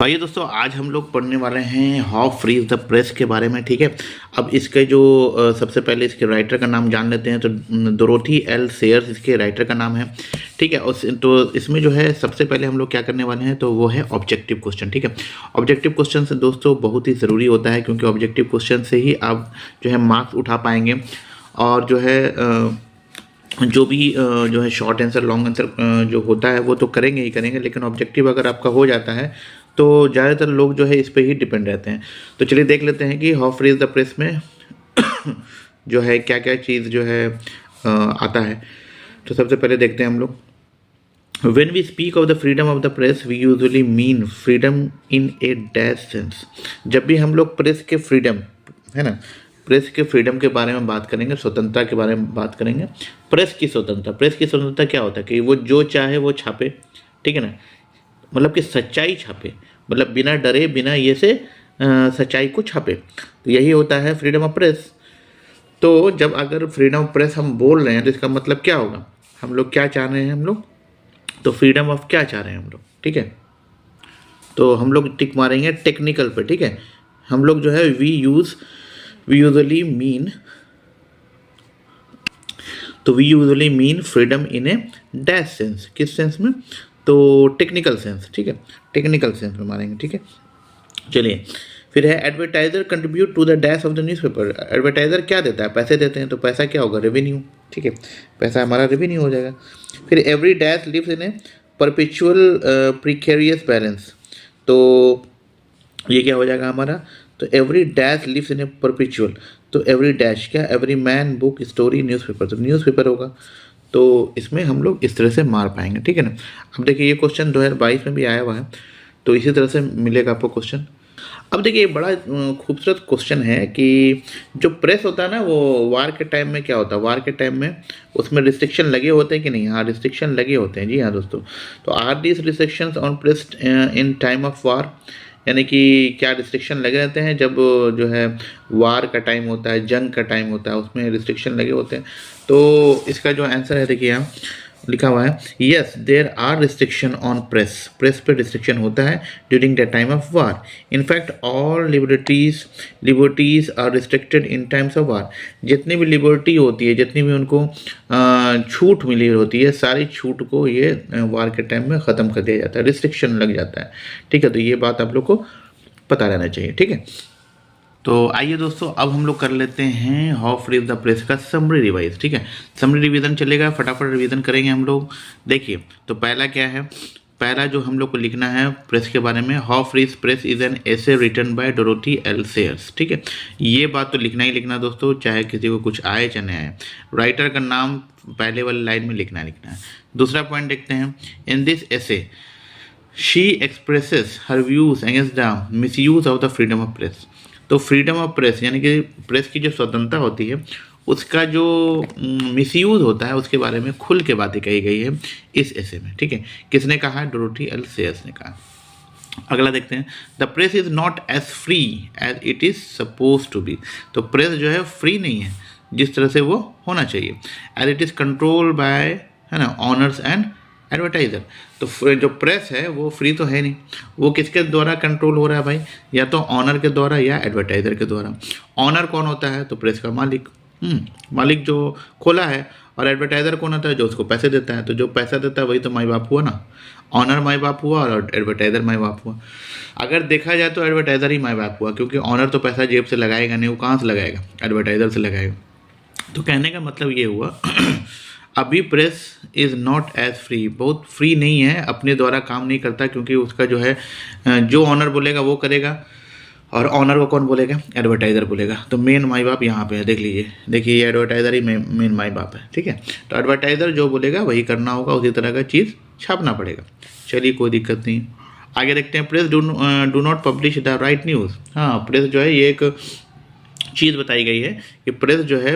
तो आइए दोस्तों, आज हम लोग पढ़ने वाले हैं हाउ फ्रीज द प्रेस के बारे में। ठीक है, अब इसके जो सबसे पहले इसके राइटर का नाम जान लेते हैं। तो डोरोथी एल सेयर्स इसके राइटर का नाम है। ठीक है, तो इसमें जो है सबसे पहले हम लोग क्या करने वाले हैं, तो वो है ऑब्जेक्टिव क्वेश्चन। ठीक है, ऑब्जेक्टिव क्वेश्चन से दोस्तों बहुत ही ज़रूरी होता है, क्योंकि ऑब्जेक्टिव क्वेश्चन से ही आप जो है मार्क्स उठा पाएंगे। और जो है जो भी जो है शॉर्ट आंसर लॉन्ग आंसर जो होता है वो तो करेंगे ही करेंगे, लेकिन ऑब्जेक्टिव अगर आपका हो जाता है तो ज़्यादातर लोग जो है इस पे ही डिपेंड रहते हैं। तो चलिए देख लेते हैं कि हाउ फ्रीज द प्रेस में जो है क्या क्या चीज़ जो है आता है। तो सबसे पहले देखते हैं हम लोग, When we speak of the freedom of the press, we usually mean freedom in a dash sense। जब भी हम लोग प्रेस के फ्रीडम है ना, प्रेस के फ्रीडम के बारे में बात करेंगे, स्वतंत्रता के बारे में बात करेंगे। प्रेस की स्वतंत्रता क्या होता है कि वो जो चाहे वो छापे। ठीक है ना, मतलब कि सच्चाई छापे, मतलब बिना डरे बिना ये से सच्चाई को छापे। तो यही होता है फ्रीडम ऑफ प्रेस। तो जब अगर फ्रीडम ऑफ प्रेस हम बोल रहे हैं तो इसका मतलब क्या होगा, हम लोग क्या चाह रहे हैं, हम लोग तो फ्रीडम ऑफ क्या चाह रहे हैं हम लोग। ठीक है, तो हम लोग टिक मारेंगे टेक्निकल पे। ठीक है, हम लोग जो है we usually mean freedom in a dash sense. किस सेंस में, तो टेक्निकल सेंस। ठीक है, टेक्निकल सेंस में मारेंगे। ठीक है, चलिए फिर है advertiser contribute to the dash of the newspaper. Advertiser क्या देता है, पैसे देते हैं। तो पैसा क्या होगा, रेवेन्यू। ठीक है, पैसा हमारा रेवेन्यू हो जाएगा। फिर every dash lives in a perpetual precarious balance. तो ये क्या हो जाएगा हमारा, तो every dash lives in a perpetual. तो एवरी डैश क्या, every man book story newspaper, तो न्यूज़पेपर होगा। तो इसमें हम लोग इस तरह से मार पाएंगे। ठीक है ना, अब देखिए ये क्वेश्चन 2022 में भी आया हुआ है, तो इसी तरह से मिलेगा आपको क्वेश्चन। अब देखिए बड़ा खूबसूरत क्वेश्चन है कि जो प्रेस होता है ना, वो वार के टाइम में क्या होता है, वार के टाइम में उसमें रिस्ट्रिक्शन लगे होते हैं कि नहीं। हाँ, रिस्ट्रिक्शन लगे होते हैं। जी हाँ दोस्तों, तो are these restrictions on press in time of war, यानी कि क्या रिस्ट्रिक्शन लगे रहते हैं जब जो है वार का टाइम होता है, जंग का टाइम होता है, उसमें रिस्ट्रिक्शन लगे होते हैं। तो इसका जो आंसर है देखिए यहाँ लिखा हुआ है, yes there are restriction on press. Press पे रिस्ट्रिक्शन होता है during the time of war. In fact all liberties are restricted in times of war. जितनी भी लिबर्टी होती है, जितनी भी उनको छूट मिली होती है, सारी छूट को ये वार के टाइम में ख़त्म कर दिया जाता है, रिस्ट्रिक्शन लग जाता है। ठीक है, तो ये बात आप लोग को पता रहना चाहिए। ठीक है, तो आइए दोस्तों, अब हम लोग कर लेते हैं हाउ फ्रीज द प्रेस का समरी रिवाइज। ठीक है, समरी रिवीजन चलेगा, फटाफट रिवीजन करेंगे हम लोग। देखिए, तो पहला क्या है, पहला जो हम लोग को लिखना है प्रेस के बारे में, how free is press is an essay written by Dorothy L Sayers. ठीक है, ये बात तो लिखना ही लिखना दोस्तों, चाहे किसी को कुछ आए चाहे नहीं आए। राइटर का नाम पहले वाली लाइन में लिखना है। दूसरा पॉइंट देखते हैं, in this essay she expresses her views against the misuse of the freedom of press. तो फ्रीडम ऑफ प्रेस यानी कि प्रेस की जो स्वतंत्रता होती है उसका जो मिसयूज होता है उसके बारे में खुल के बातें कही गई है इस ऐसे में। ठीक है, किसने कहा, डोरोथी एल सेयर्स ने कहा। अगला देखते हैं, the press is not as free as it is suppose to be. तो प्रेस जो है फ्री नहीं है जिस तरह से वो होना चाहिए। As it is control by, है ना, ऑनर्स एंड एडवर्टाइज़र। तो जो प्रेस है वो फ्री तो है नहीं, वो किसके द्वारा कंट्रोल हो रहा है भाई, या तो ऑनर के द्वारा या एडवर्टाइज़र के द्वारा। ऑनर कौन होता है, तो प्रेस का मालिक, मालिक जो खोला है। और एडवर्टाइज़र कौन होता है, जो उसको पैसे देता है। तो जो पैसा देता है वही तो माई बाप हुआ ना, ऑनर माई बाप हुआ और एडवर्टाइज़र माई बाप हुआ। अगर देखा जाए तो एडवर्टाइज़र ही माई बाप हुआ, क्योंकि ऑनर तो पैसा जेब से लगाएगा नहीं, वो कहाँ से लगाएगा, एडवर्टाइज़र से लगाएगा। तो कहने का मतलब ये हुआ अभी press is not as free, बहुत फ्री नहीं है, अपने द्वारा काम नहीं करता, क्योंकि उसका जो है जो ऑनर बोलेगा वो करेगा, और ऑनर को कौन बोलेगा, एडवर्टाइज़र बोलेगा। तो मेन माई बाप यहाँ पे है, देख लीजिए, देखिए ये एडवर्टाइज़र ही मेन माई बाप है। ठीक है, तो एडवर्टाइज़र जो बोलेगा वही करना होगा, उसी तरह का चीज़ छापना पड़ेगा। चलिए कोई दिक्कत नहीं। आगे देखते हैं, press do not publish the right news. हाँ, प्रेस जो है ये एक चीज़ बताई गई है कि प्रेस जो है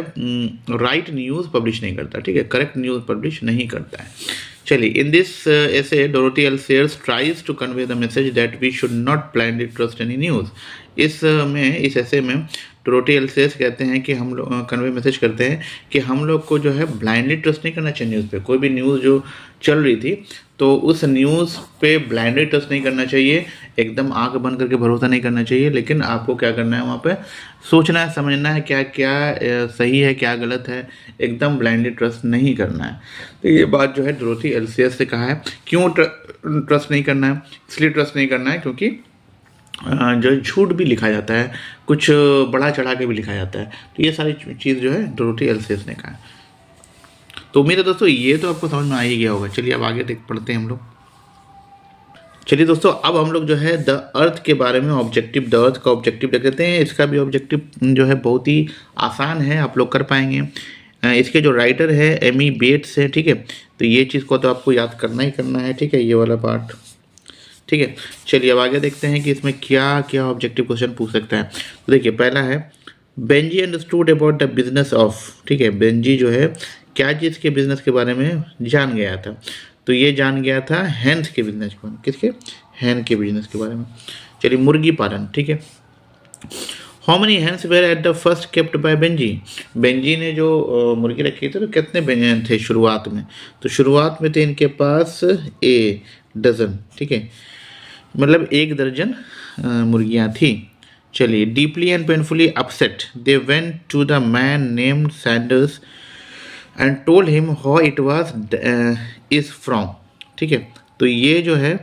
राइट न्यूज़ पब्लिश नहीं करता। ठीक है, करेक्ट न्यूज़ पब्लिश नहीं करता है। चलिए, in this essay Dorothy L Sayers tries to convey the message that we should not blindly trust any news. इस ऐसे में डोरोथी एल सेयर्स कहते हैं कि हम लोग कन्वे मैसेज करते हैं कि हम लोग को जो है ब्लाइंडली ट्रस्ट नहीं करना चाहिए न्यूज़ पे। कोई भी न्यूज़ जो चल रही थी तो उस न्यूज़ पे ब्लाइंडली ट्रस्ट नहीं करना चाहिए, एकदम आंख बंद करके भरोसा नहीं करना चाहिए, लेकिन आपको क्या करना है वहाँ पे सोचना है, समझना है क्या क्या सही है क्या गलत है, एकदम ब्लाइंडली ट्रस्ट नहीं करना है। तो ये बात जो है डोरोथी एल्सियस से कहा है। क्यों ट्रस्ट नहीं करना है? इसलिए ट्रस्ट नहीं करना है क्योंकि जो झूठ भी लिखा जाता है, कुछ बढ़ा चढ़ा के भी लिखा जाता है, तो ये सारी चीज़ जो है डोरोथी एल्सियस ने कहा है। तो उम्मीद है दोस्तों ये तो आपको समझ में आ ही गया होगा। चलिए अब आगे देख पढ़ते हैं हम लोग। चलिए दोस्तों अब हम लोग जो है द अर्थ के बारे में ऑब्जेक्टिव, द अर्थ का ऑब्जेक्टिव देख लेते हैं। इसका भी ऑब्जेक्टिव जो है बहुत ही आसान है, आप लोग कर पाएंगे। इसके जो राइटर है एमी बेट्स है, ठीक है। तो ये चीज़ को तो आपको याद करना ही करना है, ठीक है, ये वाला पार्ट, ठीक है। चलिए अब आगे देखते हैं कि इसमें क्या क्या ऑब्जेक्टिव क्वेश्चन पूछ सकता है। तो देखिए पहला है Benji understood about the business of, ठीक है। बेंजी जो है क्या चीज़ के बिजनेस के बारे में जान गया था? तो ये जान गया था हैंस के बिजनेस के बारे में। किसके? हैन के बिजनेस के बारे में। चलिए मुर्गी पालन, ठीक है। How many hens were at the first kept by Benji? Benji ने जो मुर्गी रखी थी तो कितने थे शुरुआत में? तो शुरुआत में थे इनके पास ए डजन, ठीक है, मतलब 1 दर्जन मुर्गियाँ थी। चलिए deeply and painfully upset they went to the man named Sanders and told him how it was is from, ठीक है। तो ये जो है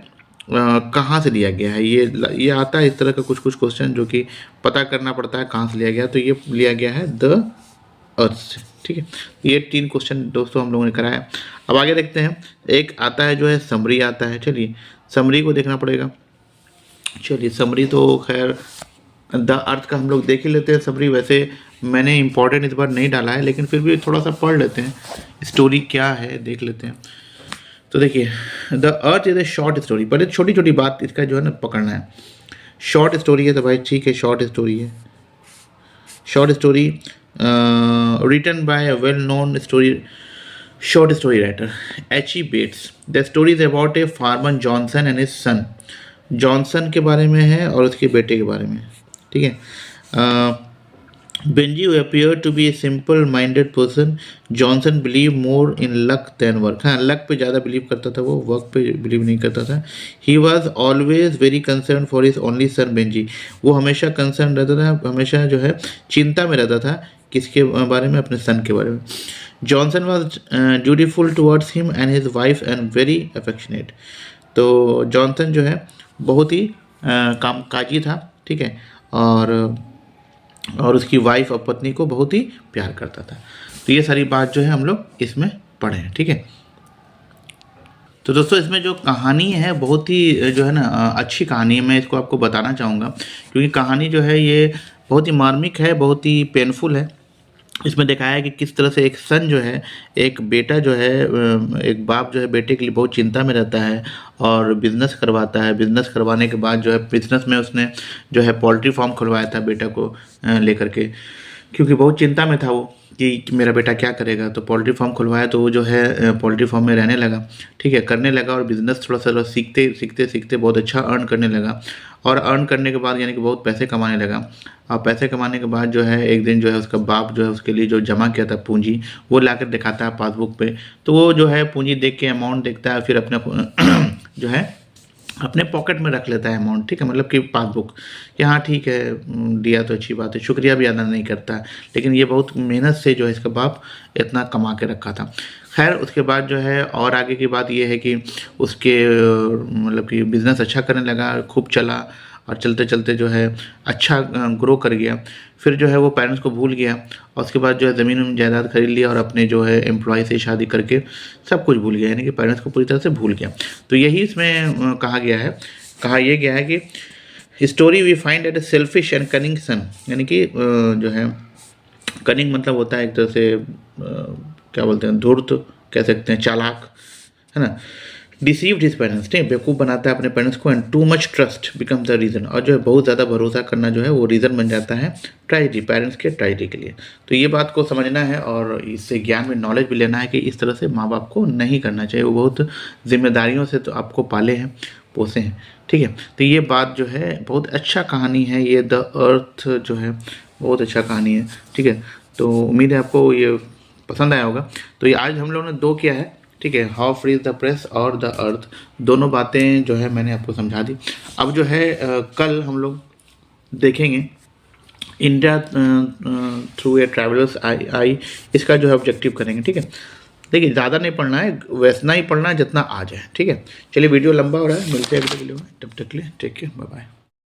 कहाँ से लिया गया है, ये आता है इस तरह का कुछ कुछ क्वेश्चन जो कि पता करना पड़ता है कहाँ से लिया गया। तो ये लिया गया है द अर्थ से, ठीक है। ये 3 क्वेश्चन दोस्तों हम लोगों ने कराया। अब आगे देखते हैं, एक आता है जो है समरी आता है। चलिए समरी को देखना पड़ेगा। चलिए समरी तो खैर द अर्थ का हम लोग देख ही लेते हैं। समरी वैसे मैंने इम्पोर्टेंट इस बार नहीं डाला है, लेकिन फिर भी थोड़ा सा पढ़ लेते हैं, स्टोरी क्या है देख लेते हैं। तो देखिए the earth is a short story, पहले छोटी छोटी बात इसका जो है ना पकड़ना है। शॉर्ट स्टोरी है तो भाई ठीक है, शॉर्ट स्टोरी है। Short story written by a well known short story writer H E. Bates. The story is about a farmer Johnson and his son. Johnson के बारे में है और उसके बेटे के बारे में, ठीक है। Benji who appeared to be a simple-minded person, Johnson believed more in luck than work. हाँ, luck पे ज़्यादा बिलीव करता था वो, वर्क पे बिलीव नहीं करता था। He was always very concerned for his only son Benji. वो हमेशा कंसर्न रहता था, हमेशा जो है चिंता में रहता था। किसके बारे में? अपने सन के बारे में। Johnson was dutiful towards him and his wife and very affectionate. तो जॉनसन जो है बहुत ही कामकाजी था, ठीक है, और उसकी वाइफ और पत्नी को बहुत ही प्यार करता था। तो ये सारी बात जो है हम लोग इसमें पढ़े हैं, ठीक है। तो दोस्तों इसमें जो कहानी है बहुत ही जो है ना अच्छी कहानी है, मैं इसको आपको बताना चाहूँगा क्योंकि कहानी जो है ये बहुत ही मार्मिक है, बहुत ही पेनफुल है। इसमें दिखाया है कि किस तरह से एक सन जो है, एक बेटा जो है, एक बाप जो है बेटे के लिए बहुत चिंता में रहता है और बिज़नेस करवाता है। बिज़नेस करवाने के बाद जो है बिज़नेस में उसने जो है पोल्ट्री फार्म खुलवाया था बेटा को लेकर के, क्योंकि बहुत चिंता में था वो कि मेरा बेटा क्या करेगा। तो पोल्ट्री फार्म खुलवाया तो वो जो है पोल्ट्री फार्म में रहने लगा, ठीक है, करने लगा और बिज़नेस थोड़ा सा सीखते सीखते सीखते बहुत अच्छा अर्न करने लगा। और अर्न करने के बाद यानी कि बहुत पैसे कमाने लगा। और पैसे कमाने के बाद जो है एक दिन जो है उसका बाप जो है उसके लिए जो जमा किया था पूंजी वो लाकर दिखाता है पासबुक पे। तो वो जो है पूंजी देख के अमाउंट देखता है, फिर अपने जो है अपने पॉकेट में रख लेता है अमाउंट, ठीक है, मतलब कि पासबुक कि हाँ ठीक है दिया तो अच्छी बात है, शुक्रिया भी अदा नहीं करता। लेकिन ये बहुत मेहनत से जो है इसका बाप इतना कमा के रखा था। खैर उसके बाद जो है और आगे की बात ये है कि उसके मतलब कि बिज़नेस अच्छा करने लगा, खूब चला और चलते चलते जो है अच्छा ग्रो कर गया। फिर जो है वो पेरेंट्स को भूल गया और उसके बाद जो है ज़मीन जायदाद खरीद लिया और अपने जो है एम्प्लॉय से शादी करके सब कुछ भूल गया, यानी कि पेरेंट्स को पूरी तरह से भूल गया। तो यही इसमें कहा यह गया है कि story we find at a selfish and cunning son, यानी कि जो है कनिंग मतलब होता है एक तरह से क्या बोलते हैं, धूर्त कह सकते हैं, चालाक, है ना। डिसीव्ड हिज पेरेंट्स, ठीक है, बेवकूफ़ बनाता है अपने पेरेंट्स को। And too much trust becomes the reason, और जो है बहुत ज़्यादा भरोसा करना जो है वो रीज़न बन जाता है ट्रेजेडी, पेरेंट्स के ट्रेजेडी के लिए। तो ये बात को समझना है और इससे ज्ञान में नॉलेज भी लेना है कि इस तरह से माँ बाप को नहीं करना चाहिए। वो बहुत जिम्मेदारियों से तो आपको पाले हैं, पोसे हैं, ठीक है। तो ये बात जो है बहुत अच्छा कहानी है, ये द अर्थ जो है बहुत अच्छा कहानी है, ठीक है। तो उम्मीद है आपको ये पसंद आया होगा। तो ये आज हम लोगों ने 2 किया है, ठीक है, हाउ फ्री द प्रेस और द अर्थ, दोनों बातें जो है मैंने आपको समझा दी। अब जो है कल हम लोग देखेंगे इंडिया थ्रू ए ट्रैवलर्स आई, इसका जो है ऑब्जेक्टिव करेंगे। ठीक है, देखिए ज़्यादा नहीं पढ़ना है, वैसा ही पढ़ना है जितना आ जाए। ठीक है, चलिए वीडियो लंबा हो रहा है, मिलते हैं अगले वीडियो में, तब तक के लिए टेक केयर, बाय बाय।